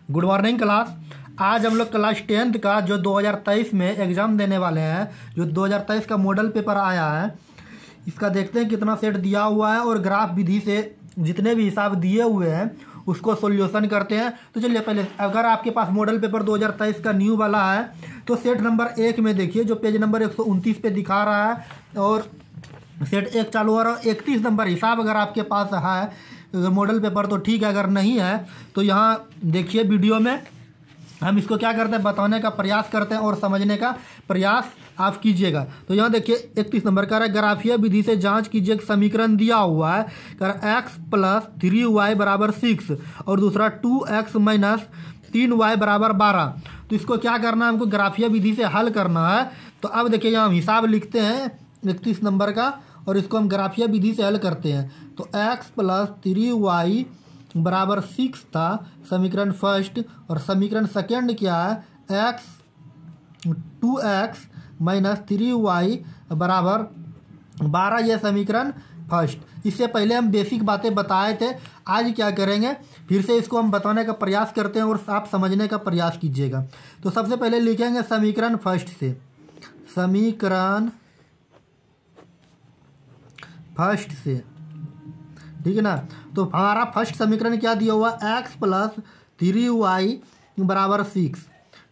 Good morning class. आज हम लोग क्लास 10th का जो 2023 में एग्ज़ाम देने वाले हैं, जो 2023 का मॉडल पेपर आया है, इसका देखते हैं कितना सेट दिया हुआ है और ग्राफ विधि से जितने भी हिसाब दिए हुए हैं उसको सॉल्यूशन करते हैं। तो चलिए पहले, अगर आपके पास मॉडल पेपर 2023 का न्यू वाला है तो सेट नंबर 1 में देखिए, जो पेज नंबर 129 पे दिखा रहा है, और सेट 1 चालू हो रहा है। 31 नंबर हिसाब अगर आपके पास है मॉडल पेपर तो ठीक है, अगर नहीं है तो यहाँ देखिए वीडियो में हम इसको क्या करते हैं, बताने का प्रयास करते हैं और समझने का प्रयास आप कीजिएगा। तो यहाँ देखिए 31 नंबर का है, ग्राफीय विधि से जांच कीजिए, समीकरण दिया हुआ है x + 3y = 6 और दूसरा 2x - 3y = 12। तो इसको क्या करना है, हमको ग्राफीय विधि से हल करना है। तो अब देखिए यहाँ हम हिसाब लिखते हैं 31 नंबर का और इसको हम ग्राफीय विधि से हल करते हैं। तो x + 3y = 6 था समीकरण फर्स्ट, और समीकरण सेकेंड क्या है, 2x - 3y = 12, ये समीकरण फर्स्ट। इससे पहले हम बेसिक बातें बताए थे। आज क्या करेंगे, फिर से इसको हम बताने का प्रयास करते हैं और आप समझने का प्रयास कीजिएगा। तो सबसे पहले लिखेंगे समीकरण फर्स्ट से, समीकरण फर्स्ट से, ठीक है ना। तो हमारा फर्स्ट समीकरण क्या दिया हुआ, x + 3y = 6,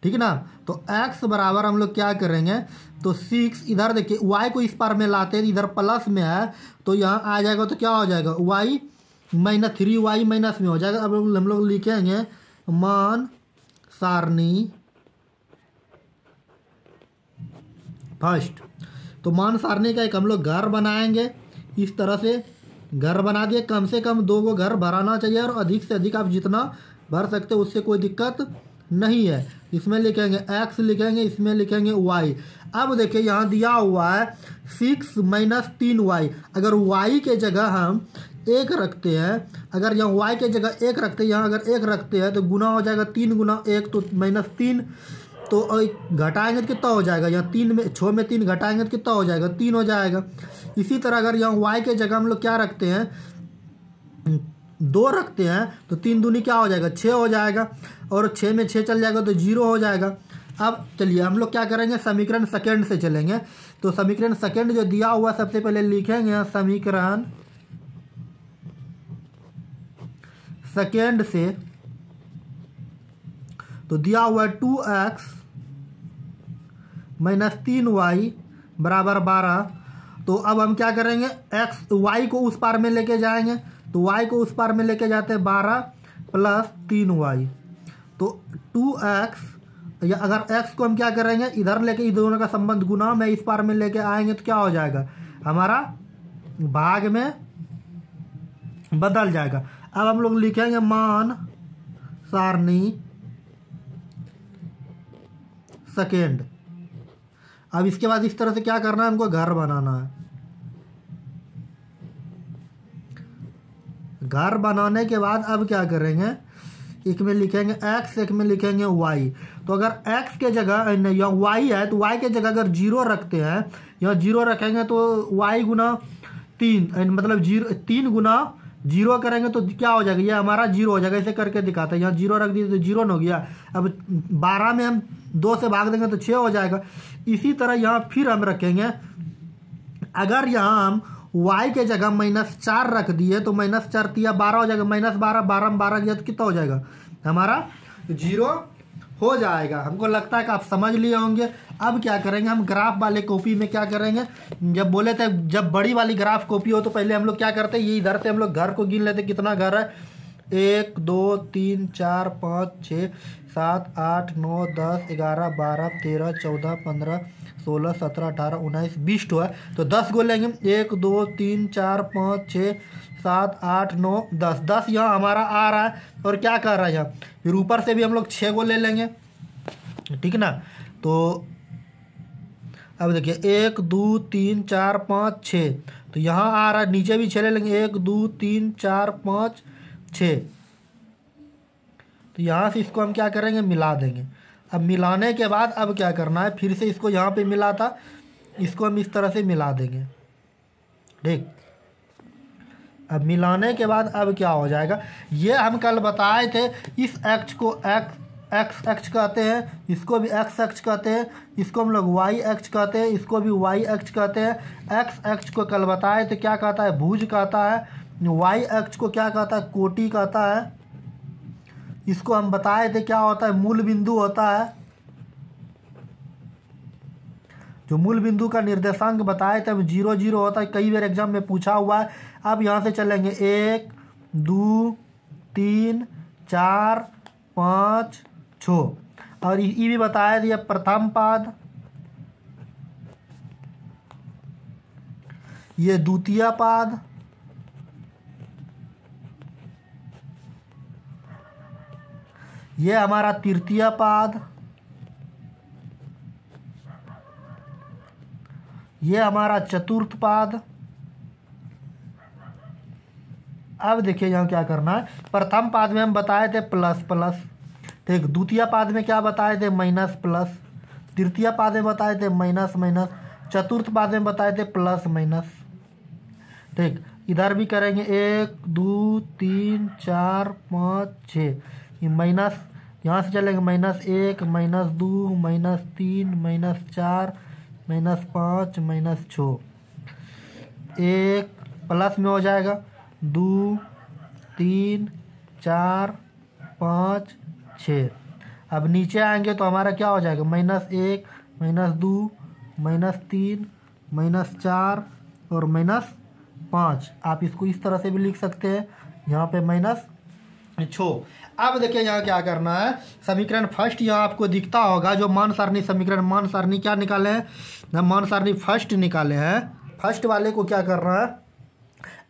ठीक है ना। तो x बराबर हम लोग क्या करेंगे, तो 6, इधर देखिए y को इस पार में लाते हैं, इधर प्लस में है तो यहाँ आ जाएगा, तो क्या हो जाएगा, y - 3y माइनस में हो जाएगा। अब हम लोग लिखेंगे मान सारणी फर्स्ट। तो मान सारणी का एक हम लोग घर बनाएंगे, इस तरह से घर बना दिए। कम से कम 2 घर भराना चाहिए और अधिक से अधिक आप जितना भर सकते हो उससे कोई दिक्कत नहीं है। इसमें लिखेंगे x, लिखेंगे इसमें लिखेंगे y। अब देखिए यहाँ दिया हुआ है 6 - 3y। अगर y के जगह हम 1 रखते हैं, अगर यहाँ y के जगह 1 रखते हैं, यहाँ अगर 1 रखते हैं तो गुना हो जाएगा 3 × 1 तो -3। तो घटाएंगे तो कितना हो जाएगा, यहाँ 3 में 6 में 3 घटाएंगे तो कितना हो जाएगा, 3 हो जाएगा। इसी तरह अगर यहाँ y के जगह हम लोग क्या रखते हैं, 2 रखते हैं तो 3 दूनी क्या हो जाएगा, 6 हो जाएगा, और 6 में 6 चल जाएगा तो 0 हो जाएगा। अब चलिए हम लोग क्या करेंगे, समीकरण सेकेंड से चलेंगे। तो समीकरण सेकेंड जो दिया हुआ सबसे पहले लिखेंगे समीकरण सेकेंड से। तो दिया हुआ है 2x - 3y = 12। तो अब हम क्या करेंगे, y को उस पार में लेके जाएंगे, तो y को उस पार में लेके जाते हैं 12 + 3y, तो 2x, या अगर x को हम क्या करेंगे, इधर लेके इस दोनों का संबंध गुना में इस पार में लेके आएंगे तो क्या हो जाएगा, हमारा भाग में बदल जाएगा। अब हम लोग लिखेंगे मान सारणी सेकेंड। अब इसके बाद इस तरह से क्या करना है, हमको घर बनाना है। घर बनाने के बाद अब क्या करेंगे, एक में लिखेंगे x, एक में लिखेंगे y। तो अगर x के जगह या y है तो y के जगह अगर 0 रखते हैं, यहाँ 0 रखेंगे तो y × 3 मतलब 3 × 0 करेंगे तो क्या हो जाएगा, ये हमारा 0 हो जाएगा। ऐसे करके दिखाता है, यहाँ 0 रख दिए तो 0 हो गया। अब 12 में हम 2 से भाग देंगे तो 6 हो जाएगा। इसी तरह यहाँ फिर हम रखेंगे, अगर यहाँ हम y के जगह -4 रख दिए तो -4 × 12 हो जाएगा, -12, 12 में 12 गया तो कितना हो जाएगा, हमारा 0 हो जाएगा। हमको लगता है कि आप समझ लिए होंगे। अब क्या करेंगे, हम ग्राफ वाले कॉपी में क्या करेंगे, जब बोले थे जब बड़ी वाली ग्राफ कॉपी हो तो पहले हम लोग क्या करते हैं, ये इधर से हम लोग घर को गिन लेते, कितना घर है, 1 2 3 4 5 6 7 8 9 10 11 12 13 14 15 16 17 18 19 20 है। तो 10 गो लेंगे, 1 2 3 4 5 6 7 8 9 10, 10 यहाँ हमारा आ रहा है। और क्या कर रहा है यहाँ, फिर ऊपर से भी हम लोग 6 गो ले लेंगे, ठीक ना। तो अब देखिए 1 2 3 4 5 6, तो यहाँ आ रहा है, नीचे भी 6 ले लेंगे, 1 2 3 4 5 6। तो यहाँ से इसको हम क्या करेंगे, मिला देंगे। अब मिलाने के बाद अब क्या करना है, फिर से इसको यहाँ पे मिला था, इसको हम इस तरह से मिला देंगे, ठीक। अब मिलाने के बाद अब क्या हो जाएगा, ये हम कल बताए थे, इस एक्स को एक्स एक्स कहते हैं, इसको भी एक्स एक्स कहते हैं, इसको हम लोग वाई एक्स कहते हैं, इसको भी वाई एक्स कहते हैं। एक्स एक्स को कल बताए थे क्या कहता है, भुज कहता है। वाई एक्स को क्या कहता है, कोटि कहता है। इसको हम बताए थे क्या होता है, मूल बिंदु होता है। जो मूल बिंदु का निर्देशांक बताए थे, अब 0 0 होता है, कई बार एग्जाम में पूछा हुआ है। अब यहाँ से चलेंगे 1 2 3 4 5 6, और ये भी बताया दिया प्रथम पाद, ये द्वितीय पाद, ये हमारा तृतीय पाद, ये हमारा चतुर्थ पाद। अब देखिए यहाँ क्या करना है, प्रथम पाद में हम बताए थे प्लस प्लस, ठीक। द्वितीय पाद में क्या बताए थे, माइनस प्लस। तृतीय पाद में बताए थे माइनस माइनस। चतुर्थ पाद में बताए थे प्लस माइनस, ठीक। इधर भी करेंगे 1 2 3 4 5 6, ये माइनस, यहाँ से चलेंगे -1 -2 -3 -4 -5 -6, 1 प्लस में हो जाएगा 2 3 4 5 6। अब नीचे आएंगे तो हमारा क्या हो जाएगा, -1 -2 -3 -4 और -5। आप इसको इस तरह से भी लिख सकते हैं, यहाँ पे -6। अब देखिए यहाँ क्या करना है, समीकरण फर्स्ट यहाँ आपको दिखता होगा, जो मान सारणी समीकरण, मान सारणी क्या निकाले हैं, हम मान सारणी फर्स्ट निकाले हैं। फर्स्ट वाले को क्या करना है,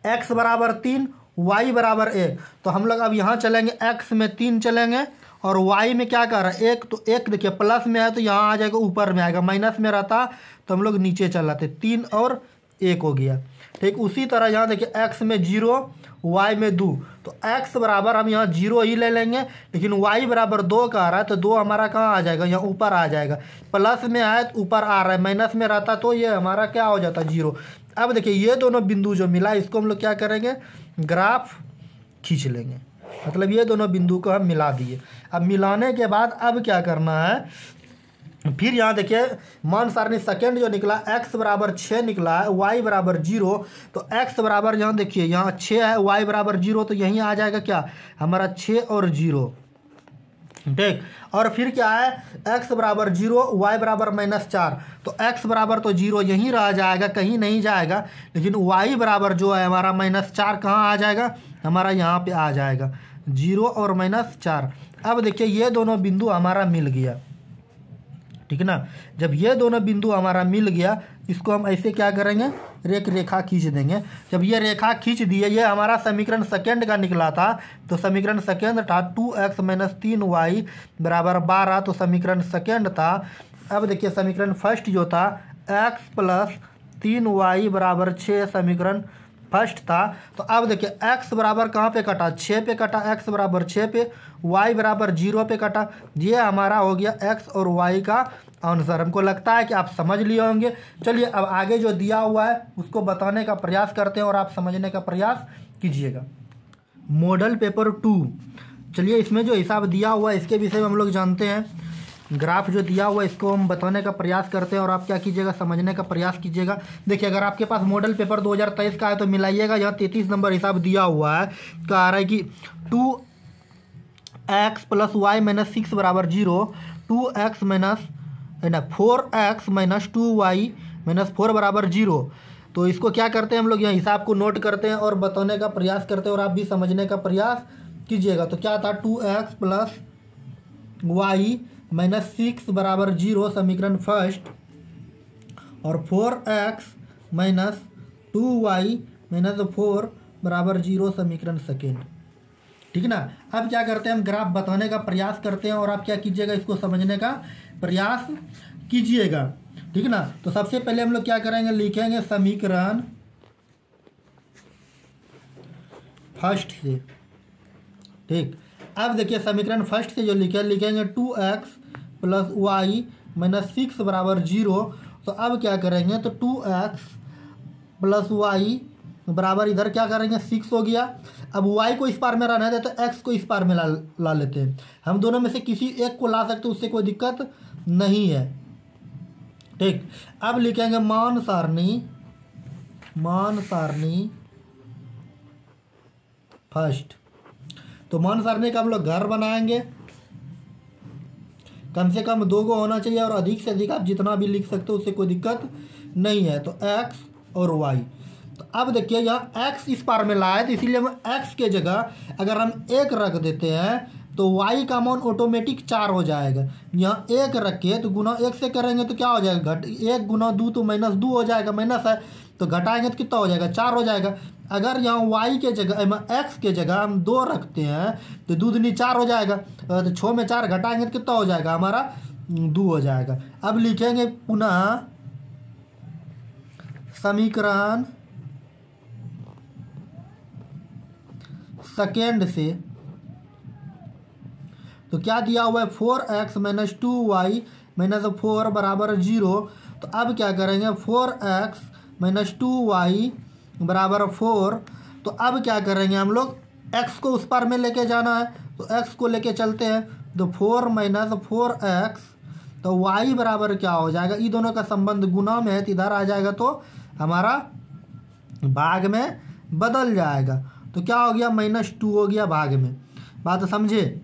x बराबर 3 y बराबर 1। तो हम लोग अब यहाँ चलेंगे, x में 3 चलेंगे और y में क्या कर रहा है 1। तो 1 देखिए प्लस में है तो यहाँ आ जाएगा, ऊपर में आएगा। माइनस में रहता तो हम लोग नीचे चलाते, 3 और 1 हो गया, ठीक। उसी तरह यहाँ देखिए x में 0 y में 2, तो x बराबर हम यहाँ 0 ही ले लेंगे, लेकिन y बराबर 2 का आ रहा है तो 2 हमारा कहाँ आ जाएगा, यहाँ ऊपर आ जाएगा। प्लस में आए तो ऊपर आ रहा है, माइनस में रहता तो ये हमारा क्या हो जाता, 0। अब देखिए ये दोनों बिंदु जो मिला, इसको हम लोग क्या करेंगे, ग्राफ खींच लेंगे, मतलब ये दोनों बिंदु को हम मिला दिए। अब मिलाने के बाद अब क्या करना है, फिर यहाँ देखिए मान सारणी सेकेंड जो निकला, x बराबर 6 निकला है, y बराबर 0। तो x बराबर यहाँ देखिए यहाँ 6 है, y बराबर 0, तो यहीं आ जाएगा क्या हमारा 6 और 0, ठीक। और फिर क्या है, x बराबर 0 y बराबर -4, तो x बराबर तो 0 यहीं रह जाएगा, कहीं नहीं जाएगा, लेकिन y बराबर जो है हमारा -4 कहाँ आ जाएगा, हमारा यहाँ पे आ जाएगा 0 और -4। अब देखिए ये दोनों बिंदु हमारा मिल गया, ठीक है ना। जब ये दोनों बिंदु हमारा मिल गया, इसको हम ऐसे क्या करेंगे, एक रेखा खींच देंगे। जब ये रेखा खींच दिए, ये हमारा समीकरण सेकेंड का निकला था, तो समीकरण सेकेंड था 2x - 3y बराबर 12, तो समीकरण सेकेंड था। अब देखिए समीकरण फर्स्ट जो था, x + 3y बराबर 6 समीकरण फर्स्ट था। तो अब देखिए x बराबर कहाँ पे कटा, 6 पे कटा, x बराबर 6 पे, y बराबर 0 पे कटा। ये हमारा हो गया x और y का आंसर। हमको लगता है कि आप समझ लिए होंगे। चलिए अब आगे जो दिया हुआ है उसको बताने का प्रयास करते हैं और आप समझने का प्रयास कीजिएगा। मॉडल पेपर 2, चलिए इसमें जो हिसाब दिया हुआ है इसके विषय में हम लोग जानते हैं। ग्राफ जो दिया हुआ है इसको हम बताने का प्रयास करते हैं और आप क्या कीजिएगा, समझने का प्रयास कीजिएगा। देखिए अगर आपके पास मॉडल पेपर 2023 का है तो मिलाइएगा। यहाँ 33 नंबर हिसाब दिया हुआ है, कह रहा है कि 2x + y - 6 बराबर 0, 2x - 4x - 2y - 4 बराबर 0। तो इसको क्या करते हैं हम लोग, यहाँ हिसाब को नोट करते हैं और बताने का प्रयास करते हैं और आप भी समझने का प्रयास कीजिएगा। तो क्या था, 2x + y - 6 बराबर 0 समीकरण फर्स्ट, और 4x - 2y - 4 बराबर 0 समीकरण सेकेंड, ठीक है ना। अब क्या करते हैं, हम ग्राफ बताने का प्रयास करते हैं और आप क्या कीजिएगा, इसको समझने का प्रयास कीजिएगा, ठीक है ना। तो सबसे पहले हम लोग क्या करेंगे, लिखेंगे समीकरण फर्स्ट से, ठीक। अब देखिए समीकरण फर्स्ट से जो लिखेंगे 2x + y - 6 बराबर 0। तो अब क्या करेंगे, तो 2x + y बराबर इधर क्या करेंगे 6 हो गया। अब y को इस पार में रहने देते तो x को इस पार में ला लेते हैं। हम दोनों में से किसी एक को ला सकते, उससे कोई दिक्कत नहीं है। ठीक, अब लिखेंगे मान सारणी फर्स्ट। तो मान सारणी का हम लोग घर बनाएंगे, कम से कम 2 को होना चाहिए और अधिक से अधिक आप जितना भी लिख सकते हो उससे कोई दिक्कत नहीं है। तो x और y। तो अब देखिए यहाँ x इस पार में लाए तो इसीलिए हम x के जगह अगर हम 1 रख देते हैं तो y का मान ऑटोमेटिक 4 हो जाएगा। यहाँ 1 रख के तो गुना 1 से करेंगे तो क्या हो जाएगा, 1 गुना 2 तो -2 हो जाएगा, माइनस है तो घटाएंगे तो कितना हो जाएगा 4 हो जाएगा। अगर यहाँ y के जगह x के जगह हम 2 रखते हैं तो 2 दूनी 4 हो जाएगा, तो 6 में 4 घटाएंगे तो कितना हो जाएगा हमारा 2 हो जाएगा। अब लिखेंगे पुनः समीकरण सेकेंड से। तो क्या दिया हुआ है 4x - 2y - 4 बराबर 0। तो अब क्या करेंगे 4x - 2y बराबर 4। तो अब क्या करेंगे हम लोग x को उस पार में लेके जाना है, तो x को लेके चलते हैं। तो 4 - 4x तो y बराबर क्या हो जाएगा, ये दोनों का संबंध गुना में है तो इधर आ जाएगा तो हमारा भाग में बदल जाएगा। तो क्या हो गया -2 हो गया भाग में। बात समझे।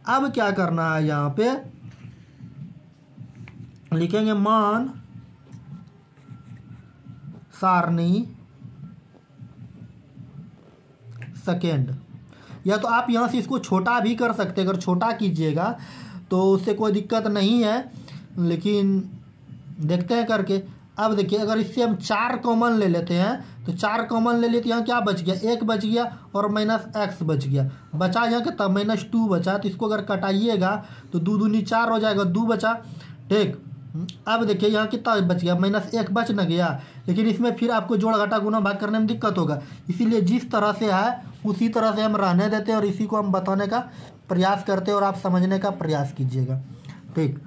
अब क्या करना है, यहाँ पे लिखेंगे मान सारणी सेकेंड। या तो आप यहाँ से इसको छोटा भी कर सकते हैं, अगर छोटा कीजिएगा तो उससे कोई दिक्कत नहीं है, लेकिन देखते हैं करके। अब देखिए अगर इससे हम 4 कॉमन ले लेते हैं तो 4 कॉमन ले लिए तो यहाँ क्या बच गया, 1 बच गया और -x बच गया, बचा यहाँ कितना -2 बचा। तो इसको अगर कटाइएगा तो 2 दूनी 4 हो जाएगा, 2 बचा। ठीक, अब देखिए यहाँ कितना बच गया, -1 बच न गया, लेकिन इसमें फिर आपको जोड़ घटा गुना भाग करने में दिक्कत होगा। इसीलिए जिस तरह से है उसी तरह से हम रहने देते हैं और इसी को हम बताने का प्रयास करते हैं और आप समझने का प्रयास कीजिएगा। ठीक,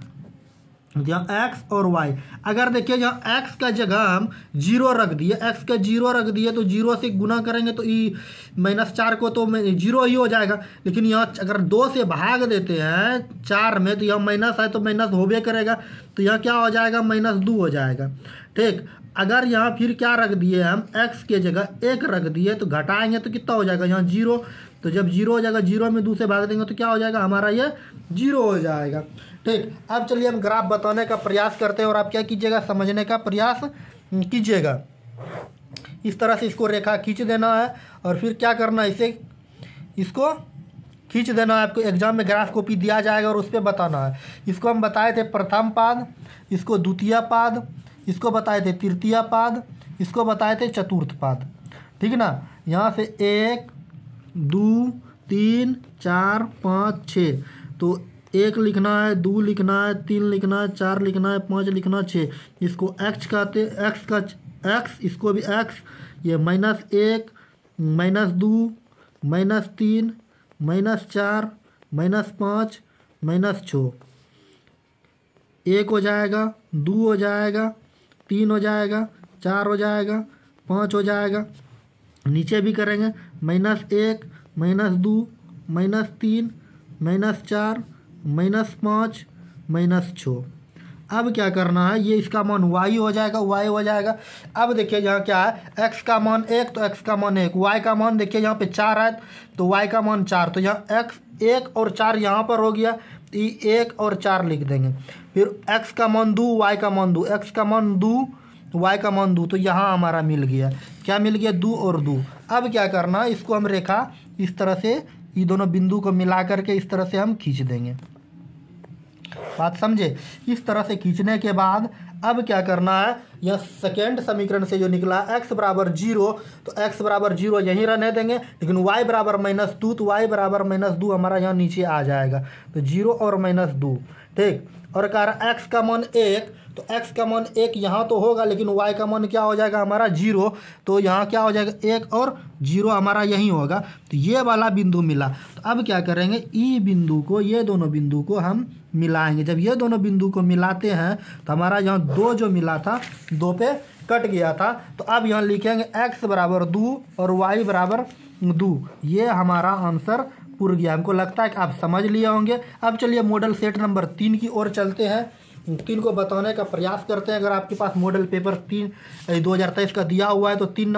यहाँ x और y, अगर देखिए यहाँ x का जगह हम 0 रख दिए, x का 0 रख दिए तो 0 से गुना करेंगे तो ई -4 को तो 0 ही हो जाएगा। लेकिन यहाँ अगर 2 से भाग देते हैं 4 में तो यहाँ माइनस है तो माइनस होबे करेगा, तो यहाँ क्या हो जाएगा -2 हो जाएगा। ठीक, अगर यहाँ फिर क्या रख दिए हम x के जगह 1 रख दिए तो घटाएंगे तो कितना हो जाएगा यहाँ 0। तो जब 0 हो जाएगा 0 में 2 से भाग देंगे तो क्या हो जाएगा हमारा ये 0 हो जाएगा। ठीक, अब चलिए हम ग्राफ बताने का प्रयास करते हैं और आप क्या कीजिएगा समझने का प्रयास कीजिएगा। इस तरह से इसको रेखा खींच देना है और फिर क्या करना है, इसे इसको खींच देना है। आपको एग्जाम में ग्राफ कॉपी दिया जाएगा और उस पर बताना है। इसको हम बताए थे प्रथम पाद, इसको द्वितीय पाद, इसको बताए थे तृतीय पाद, इसको बताए थे चतुर्थ पाद। ठीक है ना। यहाँ से 1 2 3 4 5 6, तो 1 लिखना है, 2 लिखना है, 3 लिखना है, 4 लिखना है, 5 लिखना है, 6। इसको x कहते हैं, x का x, इसको भी x। ये -1 -2 -3 -4 -5 -6, 1 हो जाएगा, 2 हो जाएगा, 3 हो जाएगा, 4 हो जाएगा, 5 हो जाएगा। नीचे भी करेंगे -1 -2 -3 -4 -5 -6। अब क्या करना है, ये इसका मान y हो जाएगा, y हो जाएगा। अब देखिए यहाँ क्या है, x का मान 1 तो x का मान 1, y का मान देखिए यहाँ पे 4 है तो y का मान 4, तो यहाँ x 1 और 4 यहाँ पर हो गया, 1 और 4 लिख देंगे। फिर x का मान 2 y का मान 2, x का मान 2 y का मान 2, तो यहाँ हमारा मिल गया, क्या मिल गया 2 और 2। अब क्या करना है, इसको हम रेखा इस तरह से ये दोनों बिंदु को मिला करके इस तरह से हम खींच देंगे। बात समझे। इस तरह से खींचने के बाद अब क्या करना है, यह सेकेंड समीकरण से जो निकला x बराबर 0, तो x बराबर 0 यहीं रहने देंगे, लेकिन y बराबर -2, तो y बराबर -2 हमारा यहाँ नीचे आ जाएगा, तो 0 और -2। ठीक, और कह रहा x का मान 1, तो x का मान 1 यहाँ तो होगा, लेकिन y का मान क्या हो जाएगा हमारा 0, तो यहाँ क्या हो जाएगा 1 और 0 हमारा यहीं होगा। तो ये वाला बिंदु मिला। तो अब क्या करेंगे, ई बिंदु को, ये दोनों बिंदु को हम मिलाएंगे। जब ये दोनों बिंदु को मिलाते हैं तो हमारा यहाँ 2 जो मिला था 2 पे कट गया था। तो अब यहाँ लिखेंगे x बराबर 2 और y बराबर 2। ये हमारा आंसर पूरा गया। हमको लगता है कि आप समझ लिए होंगे। अब चलिए मॉडल सेट नंबर 3 की ओर चलते हैं, 3 को बताने का प्रयास करते हैं। अगर आपके पास मॉडल पेपर 2023 का दिया हुआ है तो 3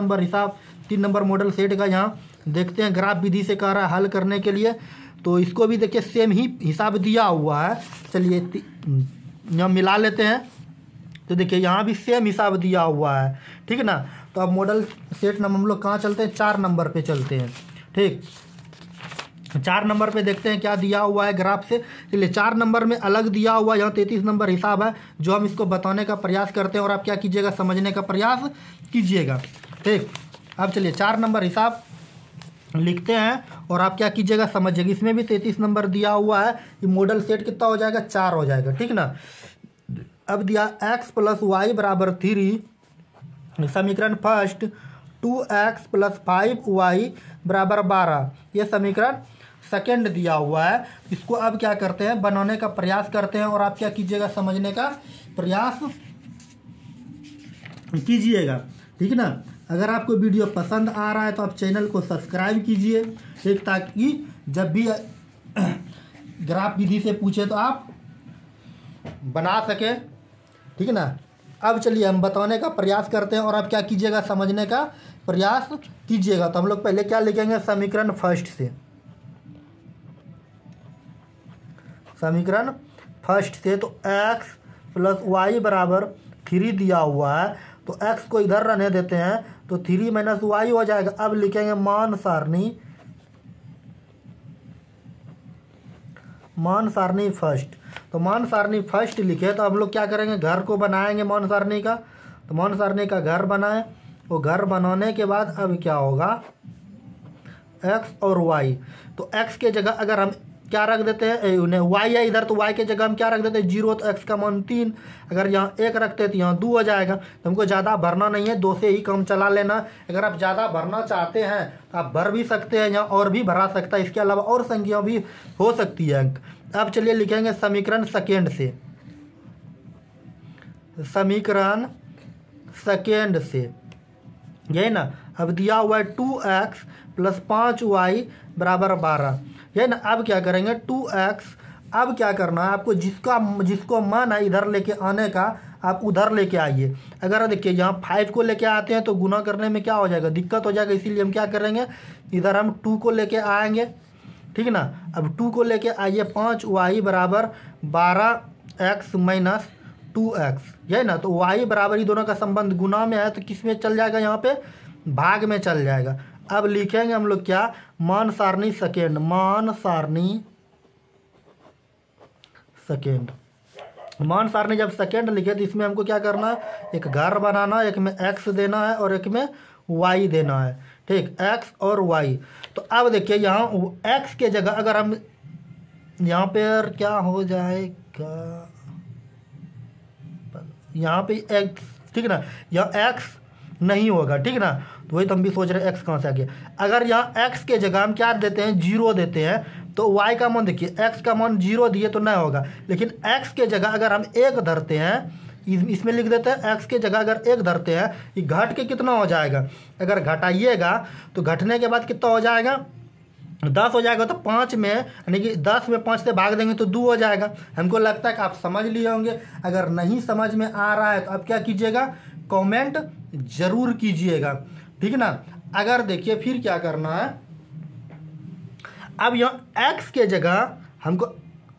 नंबर मॉडल सेट का यहाँ देखते हैं। ग्राफ विधि से कह रहा है हल करने के लिए, तो इसको भी देखिए सेम ही हिसाब दिया हुआ है। चलिए यहाँ मिला लेते हैं। तो देखिए यहाँ भी सेम हिसाब दिया हुआ है, ठीक है ना। तो अब मॉडल सेट नंबर हम लोग कहाँ चलते हैं, 4 नंबर पे चलते हैं। ठीक, 4 नंबर पे देखते हैं क्या दिया हुआ है ग्राफ से। चलिए 4 नंबर में अलग दिया हुआ है, यहाँ 33 नंबर हिसाब है जो हम इसको बताने का प्रयास करते हैं और आप क्या कीजिएगा, समझने का प्रयास कीजिएगा। ठीक, अब चलिए 4 नंबर हिसाब लिखते हैं और आप क्या कीजिएगा, समझिएगा। इसमें भी 33 नंबर दिया हुआ है। ये मॉडल सेट कितना हो जाएगा, 4 हो जाएगा, ठीक ना। अब दिया x + y बराबर 3, समीकरण फर्स्ट 2x + 5y बराबर 12, ये समीकरण सेकंड दिया हुआ है। इसको अब क्या करते हैं, बनाने का प्रयास करते हैं और आप क्या कीजिएगा, समझने का प्रयास कीजिएगा, ठीक ना। अगर आपको वीडियो पसंद आ रहा है तो आप चैनल को सब्सक्राइब कीजिए, ठीक, ताकि जब भी ग्राफ विधि से पूछे तो आप बना सके, ठीक है ना। अब चलिए हम बताने का प्रयास करते हैं और आप क्या कीजिएगा, समझने का प्रयास कीजिएगा। तो हम लोग पहले क्या लिखेंगे, समीकरण फर्स्ट से, समीकरण फर्स्ट से। तो x + y बराबर 3 दिया हुआ है, तो x को इधर रहने देते हैं तो 3 - y हो जाएगा। अब लिखेंगे मान सारणी फर्स्ट। तो मान सारणी फर्स्ट लिखे तो हम लोग क्या करेंगे, घर को बनाएंगे मान सारणी का। तो मान सारणी का घर बनाएं, वो घर बनाने के बाद अब क्या होगा, x और y। तो x के जगह अगर हम क्या रख देते हैं, उन्हें y है इधर, तो y के जगह हम क्या रख देते हैं, 0। तो x का मान 3, अगर यहाँ 1 रखते हैं तो यहाँ 2 हो जाएगा। तो हमको ज़्यादा भरना नहीं है, 2 से ही काम चला लेना। अगर आप ज़्यादा भरना चाहते हैं तो आप भर भी सकते हैं, यहाँ और भी भरा सकता है, इसके अलावा और संख्या भी हो सकती है अंक। अब चलिए लिखेंगे समीकरण सेकेंड से, समीकरण सेकेंड से, यही ना। अब दिया हुआ है 2x + 5y बराबर 12, यही ना। अब क्या करेंगे, 2x, अब क्या करना है आपको, जिसको मान है इधर लेके आने का, आप उधर लेके आइए। अगर देखिए यहाँ 5 को लेके आते हैं तो गुना करने में क्या हो जाएगा, दिक्कत हो जाएगा। इसीलिए हम क्या करेंगे, इधर हम 2 को लेके आएंगे, ठीक ना। अब 2 को लेके आइए, 5y बराबर 12x - 2x, यही ना। तो y बराबर, ये दोनों का संबंध गुना में है तो किस में चल जाएगा, यहाँ पे भाग में चल जाएगा। अब लिखेंगे हम लोग क्या, मान सारणी सेकेंड, मान सारणी सेकेंड। मान सारणी जब सेकेंड लिखे तो इसमें हमको क्या करना है, एक घर बनाना है, एक में x देना है और एक में y देना है, ठीक, x और y। तो अब देखिए यहाँ x के जगह अगर हम यहाँ पे क्या हो जाएगा, यहाँ पे x, ठीक ना, यहाँ x नहीं होगा, ठीक ना। तो वही तो हम भी सोच रहे हैं x कहाँ से आ गया। अगर यहाँ x के जगह हम क्या देते हैं, 0 देते हैं, तो y का मान देखिए, x का मान 0 दिए तो नहीं होगा। लेकिन x के जगह अगर हम 1 धरते हैं, इसमें लिख देते हैं x के जगह अगर 1 धरते हैं, ये घट के कितना हो जाएगा, अगर घटाइएगा तो घटने के बाद कितना हो जाएगा, 10 हो जाएगा। तो 5 में, यानी कि 10 में 5 से भाग देंगे तो 2 हो जाएगा। हमको लगता है कि आप समझ लिए होंगे। अगर नहीं समझ में आ रहा है तो आप क्या कीजिएगा, कमेंट जरूर कीजिएगा, ठीक ना। अगर देखिए फिर क्या करना है, अब यहाँ x के जगह हमको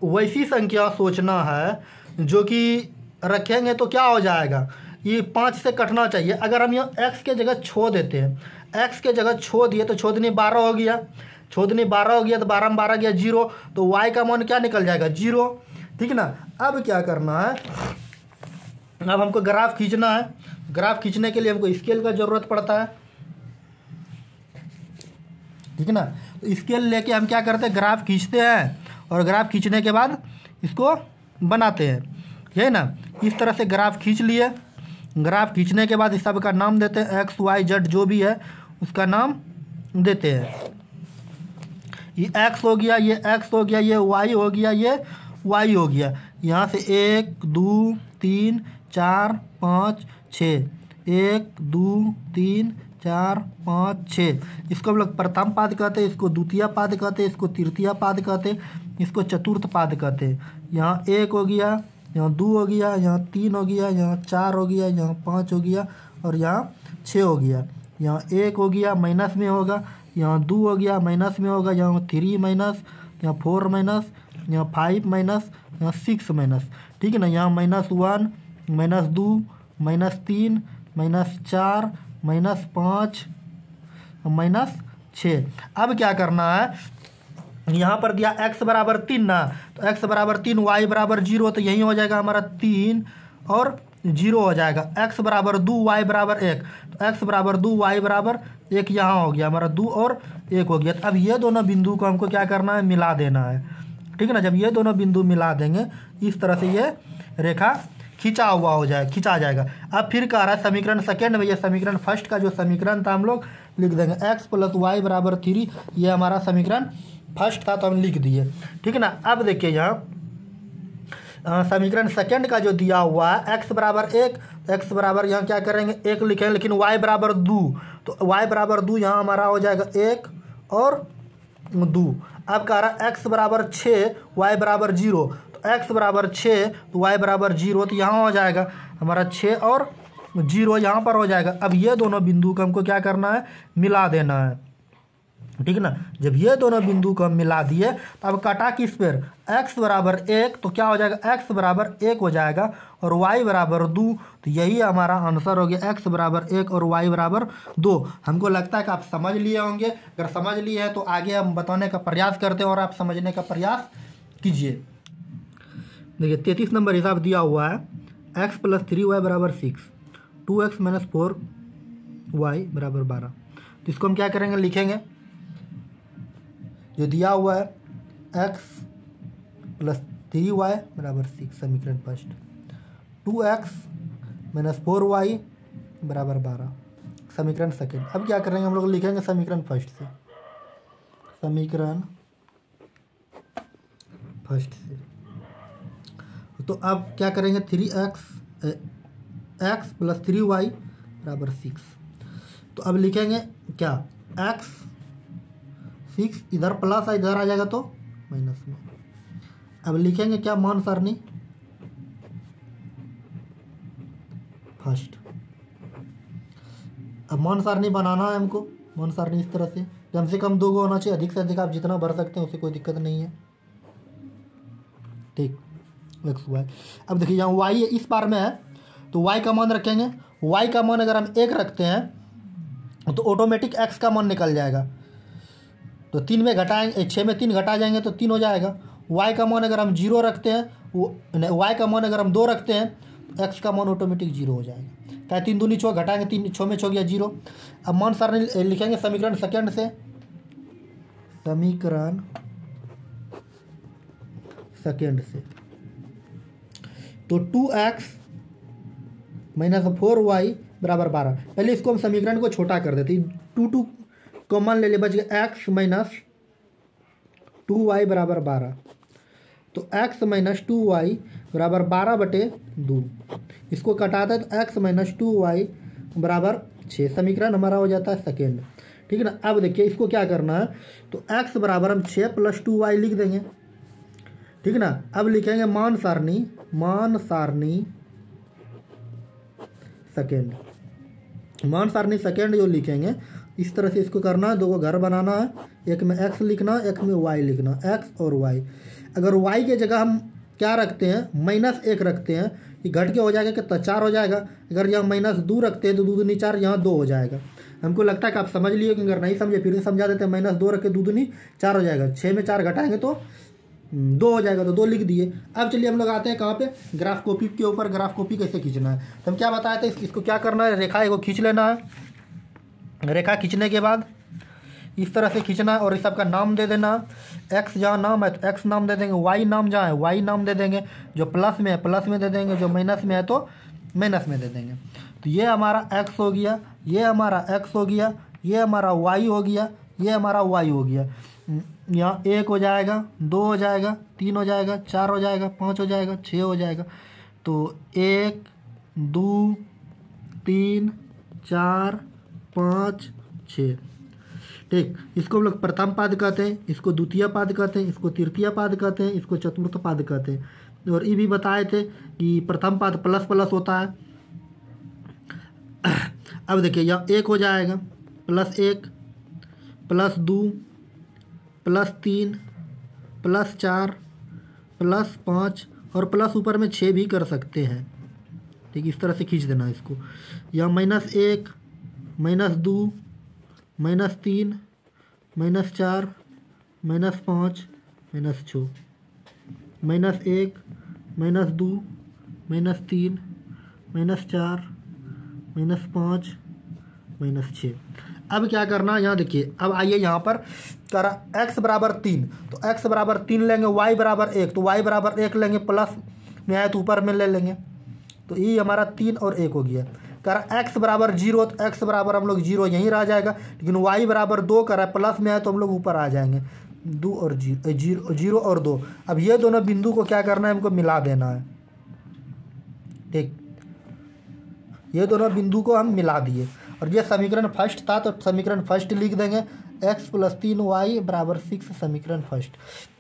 वैसी संख्या सोचना है जो कि रखेंगे तो क्या हो जाएगा, ये 5 से कटना चाहिए। अगर हम यहाँ x के जगह छो देते हैं, x के जगह छो दिए तो छोदनी 12 हो गया, छोदनी 12 हो गया तो 12 में 12 गया 0, तो y का मान क्या निकल जाएगा, 0, ठीक ना। अब क्या करना है, अब हमको ग्राफ खींचना है। ग्राफ खींचने के लिए हमको स्केल का ज़रूरत पड़ता है, ठीक ना। तो स्केल लेके हम क्या करते हैं, ग्राफ खींचते हैं और ग्राफ खींचने के बाद इसको बनाते हैं, यही ना। इस तरह से ग्राफ खींच लिए। ग्राफ खींचने के बाद इस सब का नाम देते हैं, x y z जो भी है उसका नाम देते हैं। ये x हो गया, ये x हो गया, ये y हो गया, ये y हो गया। यहाँ से 1 2 3 4 5 6, 1 2 3 4 5 6। इसको हम लोग प्रथम पाद कहते हैं, इसको द्वितीय पाद कहते हैं, इसको तृतीय पाद कहते हैं, इसको चतुर्थ पाद कहते हैं। यहाँ 1 हो गया, यहाँ 2 हो गया, यहाँ 3 हो गया, यहाँ 4 हो गया, यहाँ 5 हो गया और यहाँ 6 हो गया। यहाँ 1 हो गया माइनस में होगा, यहाँ 2 हो गया माइनस में होगा, यहाँ 3 माइनस, यहाँ 4 माइनस, यहाँ 5 माइनस, यहाँ 6 माइनस। ठीक है ना। यहाँ -1 -2 -3 -4 -5 -6। अब क्या करना है, यहाँ पर दिया x बराबर 3 ना, तो x बराबर 3 y बराबर 0, तो यही हो जाएगा हमारा 3 और 0 हो जाएगा। x बराबर 2 y बराबर 1, तो x बराबर 2 y बराबर 1 यहाँ हो गया हमारा 2 और 1 हो गया। तो अब ये दोनों बिंदु को हमको क्या करना है, मिला देना है। ठीक है ना। जब ये दोनों बिंदु मिला देंगे इस तरह से ये रेखा खींचा हुआ हो जाए, खींचा जाएगा। अब फिर कह रहा है समीकरण सेकेंड में, ये समीकरण फर्स्ट का जो समीकरण था हम लोग लिख देंगे x + y बराबर 3, ये हमारा समीकरण फर्स्ट था तो हम लिख दिए। ठीक है ना। अब देखिए यहाँ समीकरण सेकेंड का जो दिया हुआ है x बराबर 1, x बराबर यहाँ क्या करेंगे 1 लिखेंगे, लेकिन y बराबर 2, तो y बराबर 2 यहाँ हमारा हो जाएगा 1 और 2। अब कह रहा है x बराबर 6 y बराबर 0, तो x बराबर 6 तो y बराबर 0, तो यहाँ हो जाएगा हमारा 6 और 0 यहाँ पर हो जाएगा। अब ये दोनों बिंदु को हमको क्या करना है, मिला देना है। ठीक है ना। जब ये दोनों बिंदु को हम मिला दिए तो अब कटा किस पर, x बराबर 1, तो क्या हो जाएगा x बराबर 1 हो जाएगा और y बराबर 2, तो यही हमारा आंसर हो गया x बराबर 1 और y बराबर 2। हमको लगता है कि आप समझ लिए होंगे। अगर समझ लिए हैं तो आगे हम बताने का प्रयास करते हैं और आप समझने का प्रयास कीजिए। देखिए 33 नंबर हिसाब दिया हुआ है, x + 3y बराबर 6, 2x - 4y बराबर 12। तो इसको हम क्या करेंगे, लिखेंगे जो दिया हुआ है x + 3y बराबर 6, समीकरण फर्स्ट, 2x - 4y बराबर 12, समीकरण सेकेंड। अब क्या करेंगे हम लोग, लिखेंगे समीकरण फर्स्ट से, समीकरण फर्स्ट से। तो अब क्या करेंगे 3x + 3y बराबर 6। तो अब लिखेंगे क्या, x 6 इधर प्लस है, इधर आ जाएगा तो माइनस में। अब लिखेंगे क्या, मान सारणी फर्स्ट। अब मान सारणी बनाना है हमको, मान सारणी इस तरह से कम 2 गो होना चाहिए, अधिक से अधिक आप जितना भर सकते हैं उससे कोई दिक्कत नहीं है। ठीक, x y। अब देखिए यहाँ y इस बार में है तो y का मान रखेंगे, y का मान अगर हम 1 रखते हैं तो ऑटोमेटिक x का मान निकल जाएगा, तो 3 में घटाएंगे, 6 में 3 घटा जाएंगे तो 3 हो जाएगा। y का मान अगर हम 0 रखते हैं, y का मान अगर हम 2 रखते हैं तो x का मान ऑटोमेटिक 0 हो जाएगा। क्या 3 दूनी 6, घटाएंगे 3 6 में 6 गया 0। अब मान सारणी लिखेंगे समीकरण सेकेंड से, समीकरण सेकेंड से, तो 2x - 4y बराबर 12। पहले इसको हम समीकरण को छोटा कर देते, 2 कॉमन ले ले, बच गया x - 2y बराबर 12, तो x - 2y बराबर 12/2। इसको कटाते हैं तो x - 2y बराबर 6, समीकरण हमारा हो जाता है सेकेंड। ठीक है ना। अब देखिए इसको क्या करना है, तो x बराबर हम 6 + 2y लिख देंगे। ठीक है ना। अब लिखेंगे मान सारणी सेकेंड, मान सारणी सेकेंड जो लिखेंगे इस तरह से इसको करना है, 2 को घर बनाना है, एक में x लिखना, एक में y लिखना, x और y। अगर y के जगह हम क्या रखते हैं, -1 रखते हैं, ये घट के हो जाएगा कि 4 हो जाएगा। अगर यहाँ -2 रखते हैं तो 2 दूनी 4, यहाँ 2 हो जाएगा। हमको लगता है कि आप समझ लिए, कि अगर नहीं समझे फिर से समझा देते हैं। -2 रख के 2 दूनी 4 हो जाएगा, 6 में 4 घटाएंगे तो 2 हो जाएगा, तो 2 लिख दिए। अब चलिए हम लोग आते हैं कहाँ पे, ग्राफ कॉपी के ऊपर। ग्राफ कॉपी कैसे खींचना है, तो हम क्या बताए थे, इसको क्या करना है, रेखा को खींच लेना है। रेखा खींचने के बाद इस तरह से खींचना है और इस सबका नाम दे देना। x जहाँ नाम है तो x नाम दे देंगे, y नाम जहाँ है y नाम दे देंगे, जो प्लस में है प्लस में दे देंगे, जो माइनस में है तो माइनस में दे देंगे। तो ये हमारा x हो गया, ये हमारा x हो गया, ये हमारा y हो गया, ये हमारा y हो गया। यहाँ 1 हो जाएगा, 2 हो जाएगा, 3 हो जाएगा, 4 हो जाएगा, 5 हो जाएगा, 6 हो जाएगा। तो 1 2 3 4 5 6। ठीक, इसको हम लोग प्रथम पाद कहते हैं, इसको द्वितीय पाद कहते हैं, इसको तृतीय पाद कहते हैं, इसको चतुर्थ पाद कहते हैं। और ये भी बताए थे कि प्रथम पाद प्लस प्लस होता है। अब देखिए यहाँ 1 हो जाएगा, +1 +2 +3 +4 +5 और प्लस ऊपर में 6 भी कर सकते हैं। ठीक, इस तरह से खींच देना इसको। यहाँ -1 -2 -3 -4 -5 -6 -1 -2 -3 -4 -5 -6। अब क्या करना, यहाँ देखिए, अब आइए यहाँ पर करा x बराबर 3, तो x बराबर 3 लेंगे, y बराबर 1, तो y बराबर 1 लेंगे, प्लस में आए तो ऊपर में ले लेंगे, तो ये हमारा 3 और 1 हो गया। करा x बराबर 0, तो x बराबर हम लोग 0 यहीं रह जाएगा, लेकिन y बराबर 2 करा प्लस में आए तो हम लोग ऊपर आ जाएंगे, 2 और 0 और 2। अब ये दोनों बिंदु को क्या करना है, हमको मिला देना है। ठीक, ये दोनों बिंदु को हम मिला दिए और ये समीकरण फर्स्ट था, तो समीकरण फर्स्ट लिख देंगे, x + 3y = 6 समीकरण फर्स्ट।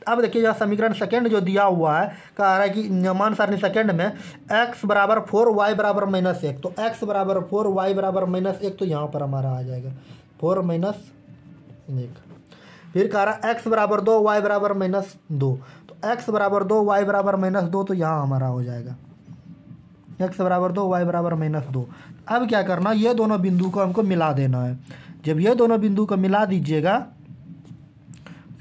अब देखिए यह समीकरण सेकंड जो दिया हुआ है, कह रहा है कि मान सारणी सेकंड में x बराबर 4 y बराबर -1, तो x बराबर 4 y बराबर -1, तो यहाँ पर हमारा आ जाएगा 4 - 1। फिर कह रहा है x बराबर 2 y बराबर -2, तो x बराबर 2 y बराबर -2, तो यहाँ हमारा हो जाएगा x बराबर 2 y बराबर -2। अब क्या करना, ये दोनों बिंदु को हमको मिला देना है। जब ये दोनों बिंदु को मिला दीजिएगा,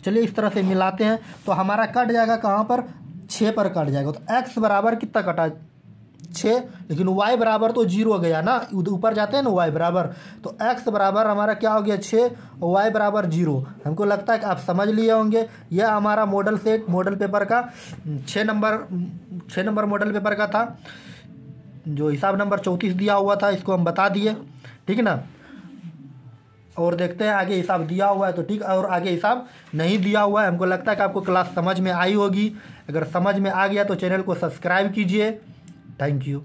चलिए इस तरह से मिलाते हैं, तो हमारा कट जाएगा कहाँ पर, 6 पर कट जाएगा। तो x बराबर कितना कटा, 6, लेकिन y बराबर तो 0 गया ना, ऊपर जाते हैं ना y बराबर, तो x बराबर हमारा क्या हो गया 6 और y बराबर 0। हमको लगता है कि आप समझ लिए होंगे। यह हमारा मॉडल सेट मॉडल पेपर का 6 नंबर मॉडल पेपर का था, जो हिसाब नंबर 34 दिया हुआ था, इसको हम बता दिए। ठीक है ना, और देखते हैं आगे हिसाब दिया हुआ है तो ठीक, और आगे हिसाब नहीं दिया हुआ है। हमको लगता है कि आपको क्लास समझ में आई होगी। अगर समझ में आ गया तो चैनल को सब्सक्राइब कीजिए। Thank you.